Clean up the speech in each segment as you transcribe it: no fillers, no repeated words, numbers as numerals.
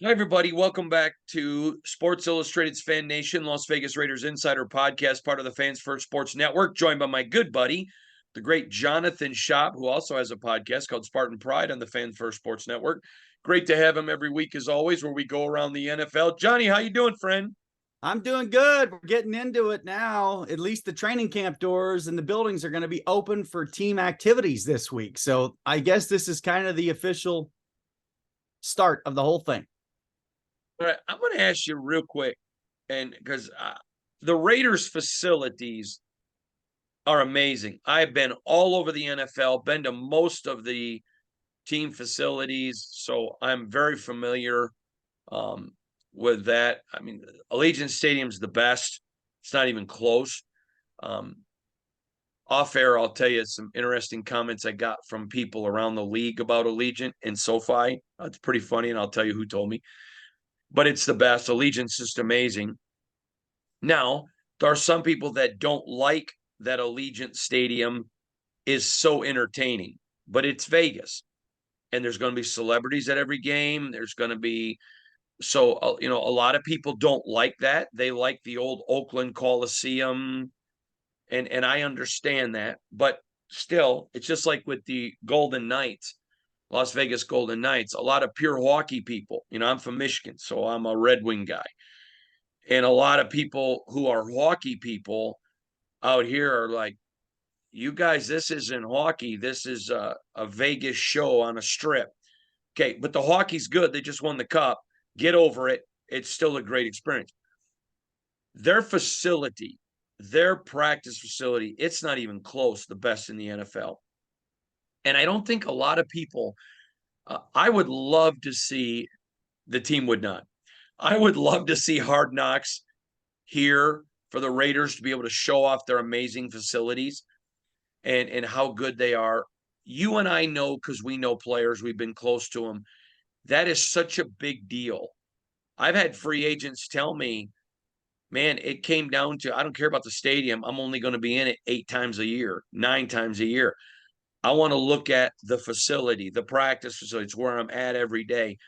Hi, everybody. Welcome back to Sports Illustrated's Fan Nation, Las Vegas Raiders Insider Podcast, part of the Fans First Sports Network, joined by my good buddy, the great Jonathan Schaap, who also has a podcast called Spartan Pride on the Fans First Sports Network. Great to have him every week, as always, where we go around the NFL. Johnny, how you doing, friend? I'm doing good. We're getting into it now. At least the training camp doors and the buildings are going to be open for team activities this week. So I guess this is kind of the official start of the whole thing. All right, I'm going to ask you real quick, and because the Raiders' facilities are amazing. I've been all over the NFL, been to most of the team facilities, so I'm very familiar with that. I mean, Allegiant Stadium's the best. It's not even close. Off air, I'll tell you some interesting comments I got from people around the league about Allegiant and SoFi. It's pretty funny, and I'll tell you who told me. But it's the best. Allegiant's just amazing. Now, there are some people that don't like that Allegiant Stadium is so entertaining, but it's Vegas. And there's going to be celebrities at every game. There's going to be a lot of people don't like that. They like the old Oakland Coliseum, and I understand that. But still, it's just like with the Golden Knights, Las Vegas Golden Knights. A lot of pure hockey people. I'm from Michigan, so I'm a Red Wing guy, and a lot of people who are hockey people out here are like, "You guys, this isn't hockey. This is a Vegas show on a strip." Okay, but the hockey's good. They just won the cup. Get over it. It's still a great experience. Their facility, their practice facility, it's not even close the best in the NFL. And I don't think a lot of people, I would love to see, the team would not. I would love to see Hard Knocks here for the Raiders to be able to show off their amazing facilities and how good they are. You and I know, because we know players, we've been close to them. That is such a big deal. I've had free agents tell me, man, it came down to, I don't care about the stadium. I'm only going to be in it 8 times a year, 9 times a year. I want to look at the facility, the practice facilities, where I'm at every day.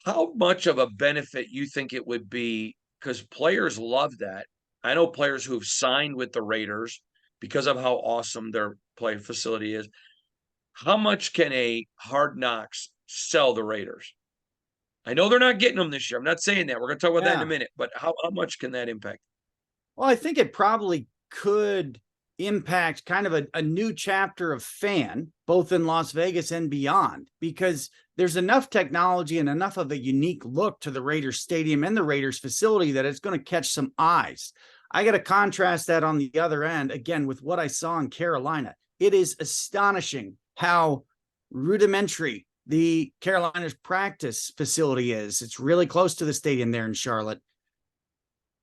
How much of a benefit you think it would be? Because players love that. I know players who've signed with the Raiders because of how awesome their play facility is. How much can a Hard Knocks sell the Raiders? I know they're not getting them this year. I'm not saying that. We're going to talk about that in a minute. But how much can that impact? Well, I think it probably could impact kind of a new chapter of fan, both in Las Vegas and beyond, because there's enough technology and enough of a unique look to the Raiders Stadium and the Raiders facility that it's going to catch some eyes. I got to contrast that on the other end, again, with what I saw in Carolina. It is astonishing how rudimentary the Carolina's practice facility is. It's really close to the stadium there in Charlotte.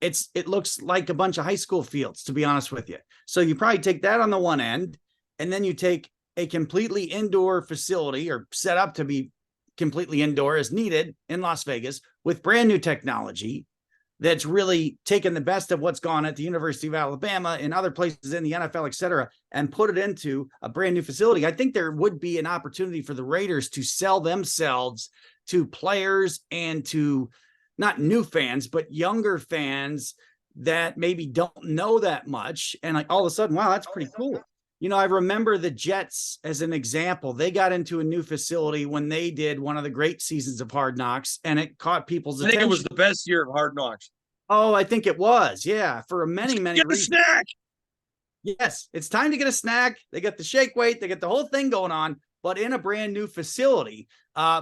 It looks like a bunch of high school fields, to be honest with you. So you probably take that on the one end, and then you take a completely indoor facility, or set up to be completely indoor as needed in Las Vegas, with brand new technology that's really taken the best of what's gone at the University of Alabama and other places in the NFL, et cetera, and put it into a brand new facility. I think there would be an opportunity for the Raiders to sell themselves to players and to not new fans, but younger fans that maybe don't know that much. And like all of a sudden, wow, that's pretty cool. I remember the Jets as an example. They got into a new facility when they did one of the great seasons of Hard Knocks, and it caught people's attention. I think it was the best year of Hard Knocks. Oh, I think it was. Yeah, for many reasons. Get a snack. Yes, it's time to get a snack. They got the shake weight. They got the whole thing going on, but in a brand new facility,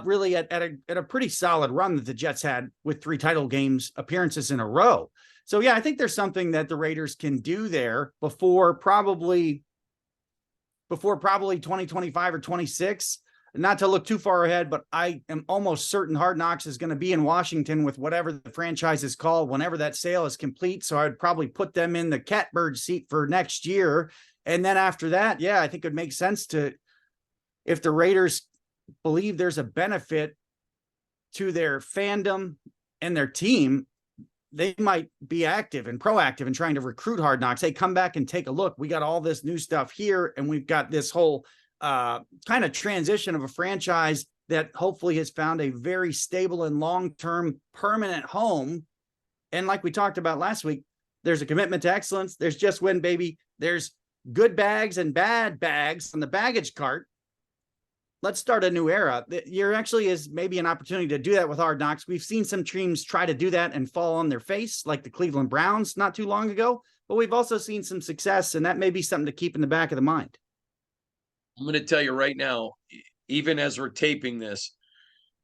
really at a pretty solid run that the Jets had with 3 title games appearances in a row. So, yeah, I think there's something that the Raiders can do there before probably 2025 or 26. Not to look too far ahead, but I am almost certain Hard Knocks is going to be in Washington with whatever the franchise is called whenever that sale is complete. So I would probably put them in the catbird seat for next year. And then after that, yeah, I think it would make sense to, if the Raiders believe there's a benefit to their fandom and their team, they might be active and proactive in trying to recruit Hard Knocks. Hey, come back and take a look. We got all this new stuff here, and we've got this whole kind of transition of a franchise that hopefully has found a very stable and long-term permanent home. And like we talked about last week, there's a commitment to excellence. There's just win, baby. There's good bags and bad bags on the baggage cart. Let's start a new era. There actually is maybe an opportunity to do that with Hard Knocks. We've seen some teams try to do that and fall on their face, like the Cleveland Browns not too long ago, but we've also seen some success, and that may be something to keep in the back of the mind. I'm going to tell you right now, even as we're taping this,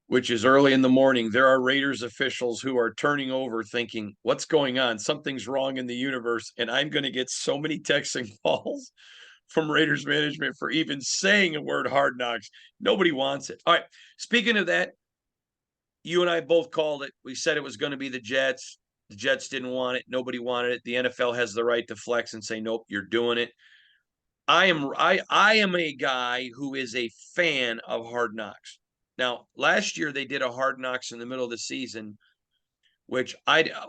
which is early in the morning, there are Raiders officials who are turning over thinking, what's going on? Something's wrong in the universe. And I'm going to get so many texting calls from Raiders management for even saying a word Hard Knocks. Nobody wants it. All right. Speaking of that, you and I both called it. We said it was going to be the Jets. The Jets didn't want it. Nobody wanted it. The NFL has the right to flex and say, nope, you're doing it. I am a guy who is a fan of Hard Knocks. Now, last year they did a Hard Knocks in the middle of the season, which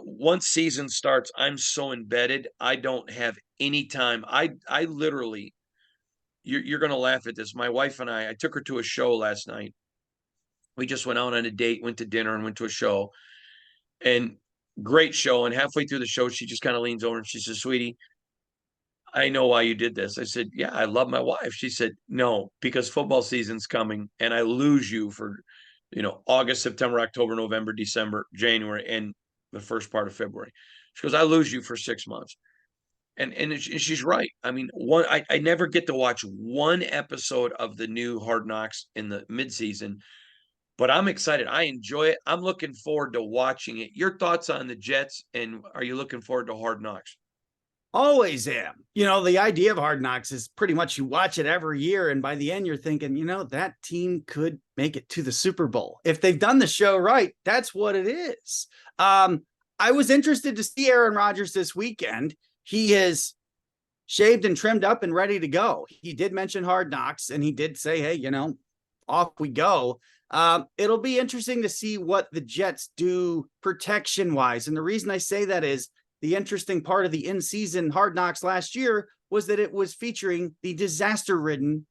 once season starts, I'm so embedded, I don't have any time. I literally, you're going to laugh at this. My wife and I took her to a show last night. We just went out on a date, went to dinner, and went to a show. And great show. And halfway through the show, she just kind of leans over and she says, sweetie, I know why you did this. I said, yeah, I love my wife. She said, no, because football season's coming and I lose you for, August, September, October, November, December, January, and the first part of February. She goes, I lose you for 6 months. And she's right. I mean, I never get to watch one episode of the new Hard Knocks in the midseason, but I'm excited. I enjoy it. I'm looking forward to watching it. Your thoughts on the Jets, and are you looking forward to Hard Knocks? Always am. The idea of Hard Knocks is pretty much you watch it every year, and by the end, you're thinking, that team could make it to the Super Bowl. If they've done the show right, that's what it is. I was interested to see Aaron Rodgers this weekend. He is shaved and trimmed up and ready to go. He did mention Hard Knocks, and he did say, hey, off we go. It'll be interesting to see what the Jets do protection-wise. And the reason I say that is, the interesting part of the in-season Hard Knocks last year was that it was featuring the disaster-ridden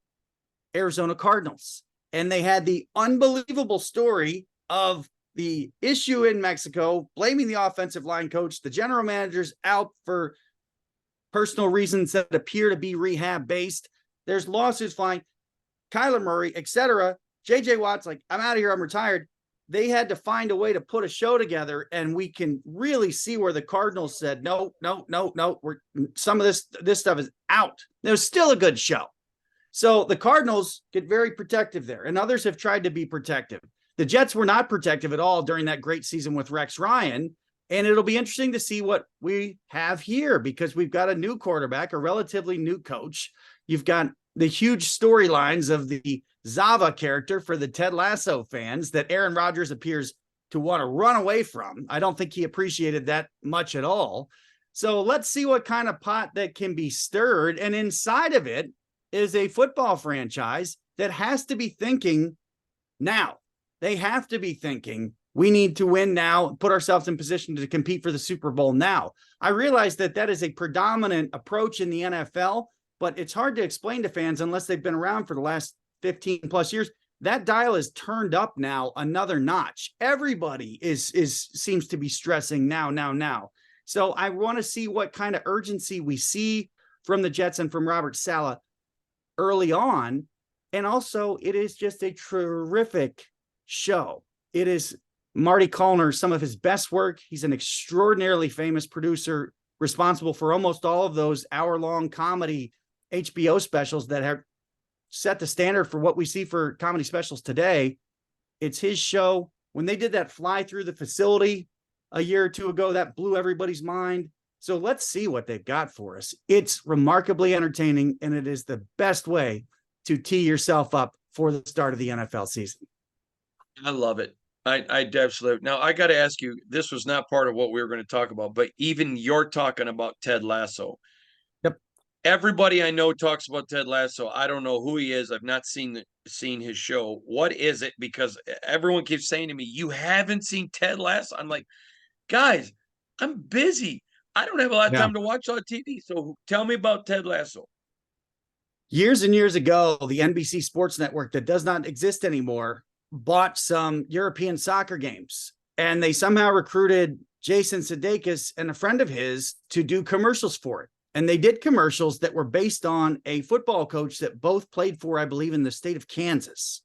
Arizona Cardinals. And they had the unbelievable story of the issue in Mexico, blaming the offensive line coach. The general manager's out for personal reasons that appear to be rehab-based. There's lawsuits flying. Kyler Murray, etc. J.J. Watt's like, I'm out of here. I'm retired. They had to find a way to put a show together, and we can really see where the Cardinals said, no, some of this stuff is out. There's still a good show. So the Cardinals get very protective there, and others have tried to be protective. The Jets were not protective at all during that great season with Rex Ryan, and it'll be interesting to see what we have here, because we've got a new quarterback, a relatively new coach. You've got the huge storylines of the Zava character for the Ted Lasso fans that Aaron Rodgers appears to want to run away from. I don't think he appreciated that much at all. So let's see what kind of pot that can be stirred. And inside of it is a football franchise that has to be thinking now. They have to be thinking, we need to win now, put ourselves in position to compete for the Super Bowl now. I realize that is a predominant approach in the NFL, but it's hard to explain to fans unless they've been around for the last 15 plus years. That dial is turned up now another notch. Everybody seems to be stressing now. So I want to see what kind of urgency we see from the Jets and from Robert Saleh early on. And also, it is just a terrific show. It is Marty Callner, some of his best work. He's an extraordinarily famous producer, responsible for almost all of those hour-long comedy HBO specials that have set the standard for what we see for comedy specials today. It's his show. When they did that fly through the facility a year or two ago, that blew everybody's mind. So let's see what they've got for us. It's remarkably entertaining, and it is the best way to tee yourself up for the start of the NFL season. I love it. I absolutely. Now, I got to ask you, this was not part of what we were going to talk about, but even you're talking about Ted Lasso. Yep. Everybody I know talks about Ted Lasso. I don't know who he is. I've not seen his show. What is it? Because everyone keeps saying to me, you haven't seen Ted Lasso? I'm like, guys, I'm busy. I don't have a lot of time to watch on TV. So tell me about Ted Lasso. Years and years ago, the NBC Sports Network that does not exist anymore bought some European soccer games, and they somehow recruited Jason Sudeikis and a friend of his to do commercials for it. And they did commercials that were based on a football coach that both played for, I believe, in the state of Kansas.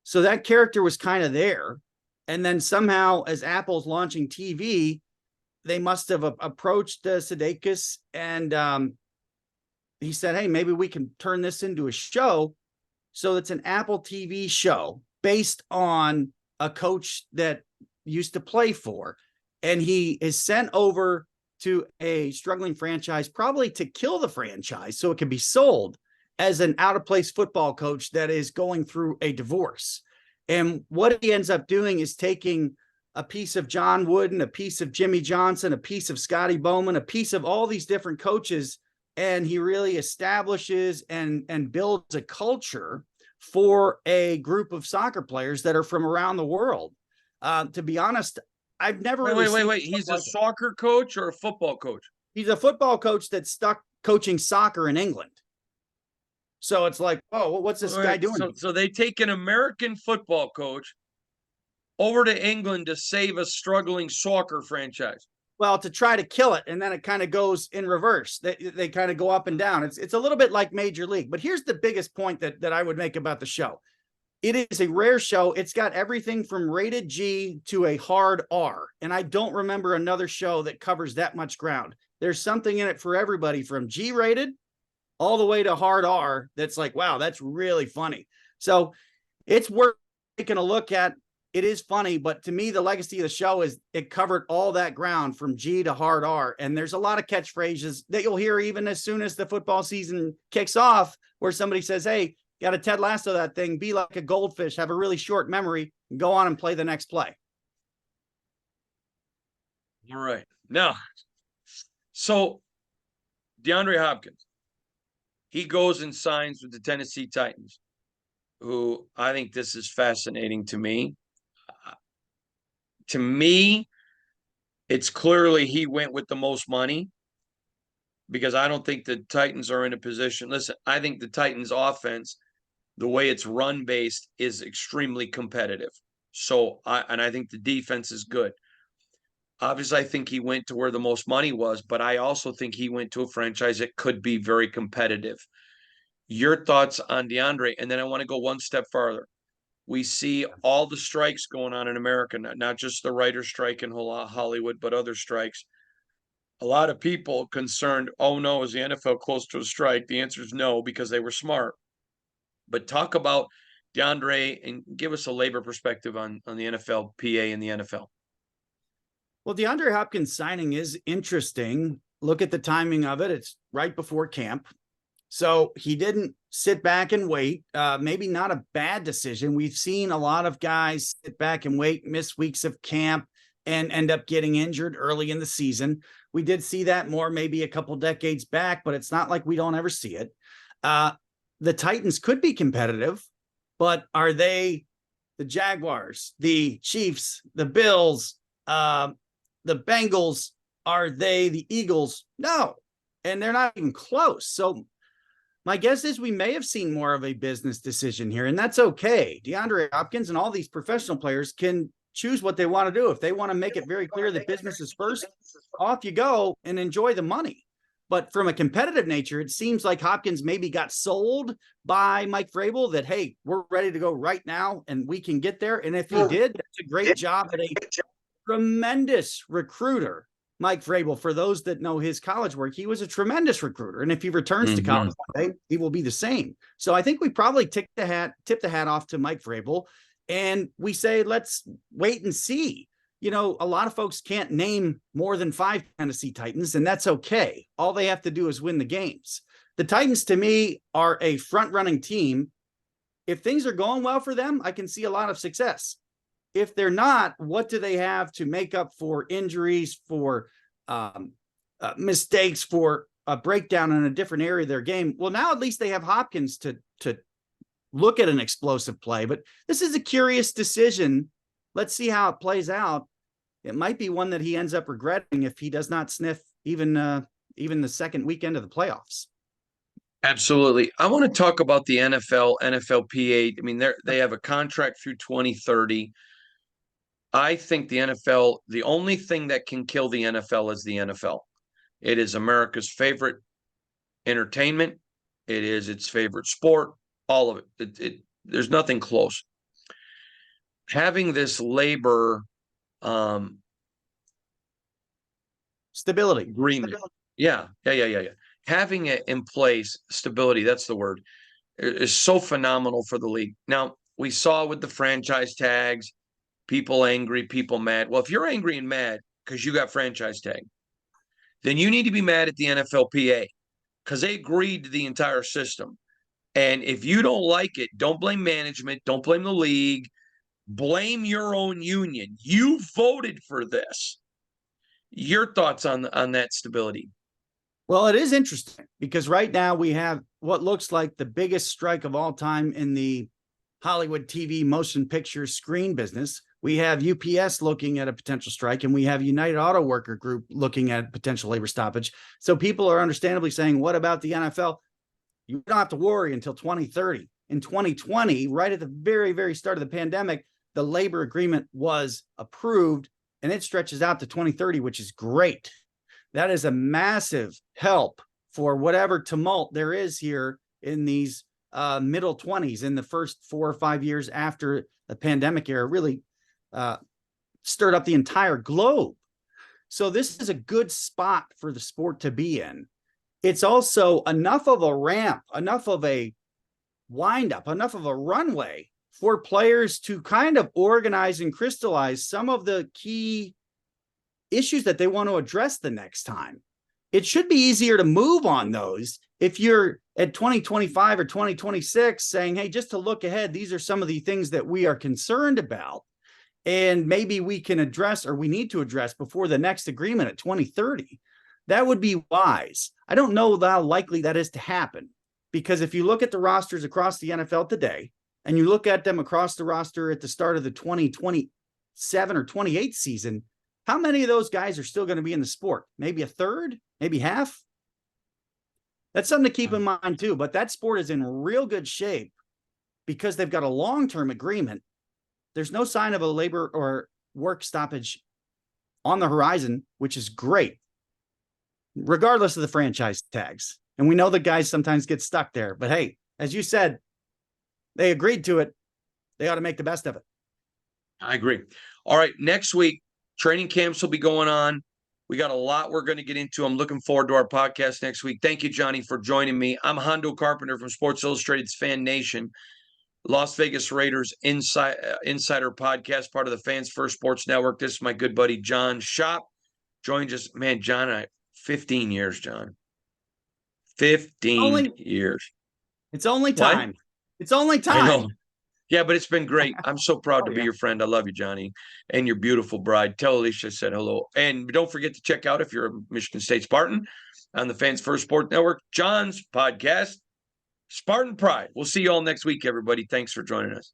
So that character was kind of there. And then somehow, as Apple's launching TV, they must have approached Sudeikis, and he said, hey, maybe we can turn this into a show. So it's an Apple TV show based on a coach that used to play for. And he is sent over to a struggling franchise, probably to kill the franchise so it can be sold, as an out-of-place football coach that is going through a divorce. And what he ends up doing is taking a piece of John Wooden, a piece of Jimmy Johnson, a piece of Scotty Bowman, a piece of all these different coaches, and he really establishes and builds a culture for a group of soccer players that are from around the world. To be honest, I've never wait. He's a soccer coach or a football coach? He's a football coach that's stuck coaching soccer in England. So it's like, oh, what's this guy doing? So they take an American football coach over to England to save a struggling soccer franchise. Well, to try to kill it, and then it kind of goes in reverse. They kind of go up and down. It's a little bit like Major League. But here's the biggest point that I would make about the show. It is a rare show. It's got everything from rated G to a hard R. And I don't remember another show that covers that much ground. There's something in it for everybody, from G rated all the way to hard R. That's like, wow, that's really funny. So it's worth taking a look at. It is funny, but to me, the legacy of the show is it covered all that ground from G to hard R. And there's a lot of catchphrases that you'll hear even as soon as the football season kicks off, where somebody says, hey, got to Ted Lasso that thing, be like a goldfish, have a really short memory, and go on and play the next play. All right. Now, so DeAndre Hopkins, he goes and signs with the Tennessee Titans, who I think this is fascinating to me. To me, it's clearly he went with the most money, because I don't think the Titans are in a position. Listen, I think the Titans offense, the way it's run based, is extremely competitive. So I think the defense is good. Obviously, I think he went to where the most money was, but I also think he went to a franchise that could be very competitive. Your thoughts on DeAndre? And then I want to go one step farther. We see all the strikes going on in America, not just the writer strike in Hollywood, but other strikes. A lot of people concerned, oh no, is the NFL close to a strike? The answer is no, because they were smart. But talk about DeAndre and give us a labor perspective on the NFLPA and the NFL. Well, DeAndre Hopkins signing is interesting. Look at the timing of it. It's right before camp. So he didn't sit back and wait. Maybe not a bad decision. We've seen a lot of guys sit back and wait, miss weeks of camp, and end up getting injured early in the season. We did see that more maybe a couple decades back, but it's not like we don't ever see it. The Titans could be competitive, but are they the Jaguars, the Chiefs, the Bills, the Bengals? Are they the Eagles? No, and they're not even close. So my guess is we may have seen more of a business decision here, and that's okay. DeAndre Hopkins and all these professional players can choose what they want to do. If they want to make it very clear that business is first, off you go and enjoy the money. But from a competitive nature, it seems like Hopkins maybe got sold by Mike Vrabel that, hey, we're ready to go right now and we can get there. And if he did, that's a great job at a tremendous recruiter. Mike Vrabel, for those that know his college work, he was a tremendous recruiter. And if he returns to college one day, he will be the same. So I think we probably tip the hat off to Mike Vrabel. And we say, let's wait and see. You know, a lot of folks can't name more than 5 Tennessee Titans, and that's okay. All they have to do is win the games. The Titans, to me, are a front-running team. If things are going well for them, I can see a lot of success. If they're not, what do they have to make up for injuries, for mistakes, for a breakdown in a different area of their game? Well, now at least they have Hopkins to look at an explosive play. But this is a curious decision. Let's see how it plays out. It might be one that he ends up regretting if he does not sniff even the second weekend of the playoffs. Absolutely. I want to talk about the NFL, NFLPA. I mean, they have a contract through 2030. I think the NFL, the only thing that can kill the NFL is the NFL. It is America's favorite entertainment. It is its favorite sport. All of it. There's nothing close. Having this labor Stability. agreement, yeah. Having it in place, stability. That's the word. Is so phenomenal for the league. Now we saw with the franchise tags, people angry, people mad. Well, if you're angry and mad because you got franchise tag, then you need to be mad at the NFLPA because they agreed to the entire system. And if you don't like it, don't blame management, don't blame the league, blame your own union. You voted for this. Your thoughts on that stability? Well, it is interesting because right now we have what looks like the biggest strike of all time in the Hollywood TV motion picture screen business. We have UPS looking at a potential strike, and we have United Auto Worker Group looking at potential labor stoppage. So people are understandably saying, what about the NFL? You don't have to worry until 2030. In 2020, right at the very, very start of the pandemic, the labor agreement was approved, and it stretches out to 2030, which is great. That is a massive help for whatever tumult there is here in these middle 20s, in the first 4 or 5 years after the pandemic era really stirred up the entire globe. So this is a good spot for the sport to be in. It's also enough of a ramp, enough of a wind up, enough of a runway for players to kind of organize and crystallize some of the key issues that they want to address the next time. It should be easier to move on those if you're at 2025 or 2026 saying, hey, just to look ahead, these are some of the things that we are concerned about. And maybe we can address, or we need to address before the next agreement at 2030. That would be wise. I don't know how likely that is to happen, because if you look at the rosters across the NFL today, and you look at them across the roster at the start of the 2027 or 28 season, how many of those guys are still going to be in the sport? Maybe a third, maybe half. That's something to keep in mind too. But that sport is in real good shape because they've got a long-term agreement. There's no sign of a labor or work stoppage on the horizon, which is great, regardless of the franchise tags. And we know the guys sometimes get stuck there. But hey, as you said, they agreed to it. They ought to make the best of it. I agree. All right, next week, training camps will be going on. We got a lot we're going to get into. I'm looking forward to our podcast next week. Thank you, Johnny, for joining me. I'm Hondo Carpenter from Sports Illustrated's Fan Nation, Las Vegas Raiders Insider Podcast, part of the Fans First Sports Network. This is my good buddy, John Shop. Joined us, man, John and I, 15 years, John. 15 years. It's only time. What? It's only time. I know. Yeah, but it's been great. I'm so proud to be your friend. I love you, Johnny, and your beautiful bride. Tell Alicia I said hello. And don't forget to check out, if you're a Michigan State Spartan, on the Fans First Sports Network, John's podcast, Spartan Pride. We'll see you all next week, everybody. Thanks for joining us.